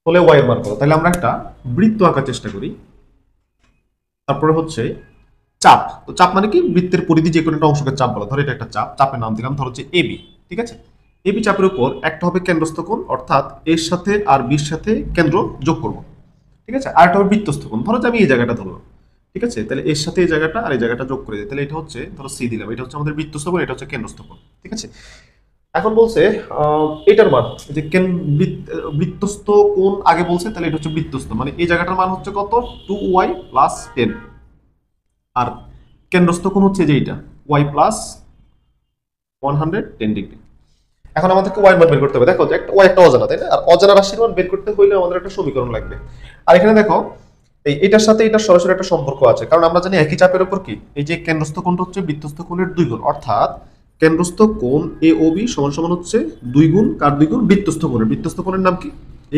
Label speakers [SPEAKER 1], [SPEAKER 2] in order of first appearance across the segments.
[SPEAKER 1] হলে ওয়াই এর মান কত। তাহলে আমরা একটা বৃত্ত আঁকার চেষ্টা করি। তারপরে হচ্ছে চাপ। তো চাপ মানে কি, বৃত্তের পরিধি যে কোনো একটা অংশকে চাপ বলা। ধরো এটা একটা চাপ, চাপের নাম দিলাম ধরো হচ্ছে এবি। ঠিক আছে, এবি চাপের উপর একটা হবে কেন্দ্রস্থ কোণ, অর্থাৎ এর সাথে আর বির সাথে কেন্দ্র যোগ করব। ঠিক আছে, আর একটা হবে বৃত্তস্থ কোণ, ধরো যে আমি এই জায়গাটা ধরলাম। ঠিক আছে, তাহলে এর সাথে এই জায়গাটা আর এই জায়গাটা যোগ করে দিই, তাহলে এটা হচ্ছে ধরো সি দিলাম, এটা হচ্ছে আমাদের বৃত্তস্থ কোণ, এটা হচ্ছে কেন্দ্রস্থ কোণ। ঠিক আছে, এখন বলছে এটার মান, যে বৃত্তস্থ কোণ আগে বলছে, তাহলে এটা হচ্ছে বৃত্তস্থ, মানে এই জায়গাটার মান হচ্ছে কত, 2y+10। আর কেন্দ্রস্থ কোণ হচ্ছে যে এইটা, y+110 ডিগ্রি। এখন আমাদেরকে ওয়াই মান বের করতে হবে। দেখো যে একটা ওয়াই একটা অজানা, তাই না? আর অজানা রাশির মান বের করতে হইলে আমাদের একটা সমীকরণ লাগবে। আর এখানে দেখো এটার সাথে এটার সরাসরি একটা সম্পর্ক আছে, কারণ আমরা জানি একই চাপের উপর কি, এই যে কেন্দ্রস্থ কোণটা হচ্ছে বৃত্তস্থ কোণের 2 গুণ, অর্থাৎ কেন্দ্রস্থ কোণ এ ও বি সমান সমান হচ্ছে 2 গুণ কার 2 গুণ, বৃত্তস্থ কোণের। বৃত্তস্থ কোণের নাম কি,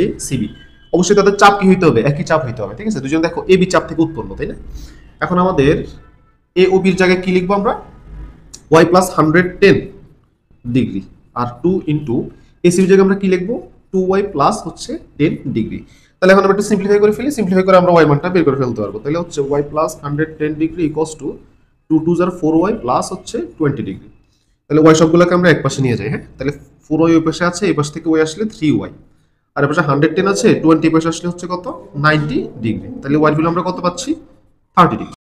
[SPEAKER 1] এ সিবি। অবশ্যই তাদের চাপ কি হইতে হবে, একই চাপ হইতে হবে। ঠিক আছে, দুজন দেখো এ বি চাপ থেকে উৎপন্ন, তাই না? এখন আমাদের এ ও বির জায়গায় কি লিখবো আমরা, y+110 ডিগ্রি, আর 2 ইন্টু এসির জায়গায় আমরা কি লিখবো, 2y+10 ডিগ্রি। তাহলে এখন আমরা একটু সিম্পলিফাই করে ফেলি, সিম্পলিফাই করে আমরা ওয়াই মানটা বের করে ফেলতে পারবো। তাহলে হচ্ছে y+110 degree equals to 2 2 4y plus হচ্ছে 20 ডিগ্রি। তাহলে ওয়াই সবগুলোকে আমরা এক পাশে নিয়ে যাই। হ্যাঁ, তাহলে 4y ওই পাশে আছে, এই পাশ থেকে ওয়াই আসলে 3y, আর এ পাশে 110 আছে, 20 পাশে আসলে হচ্ছে কত, 90 ডিগ্রি। তাহলে ওয়াই ভ্যালু আমরা কত পাচ্ছি, 30 ডিগ্রি।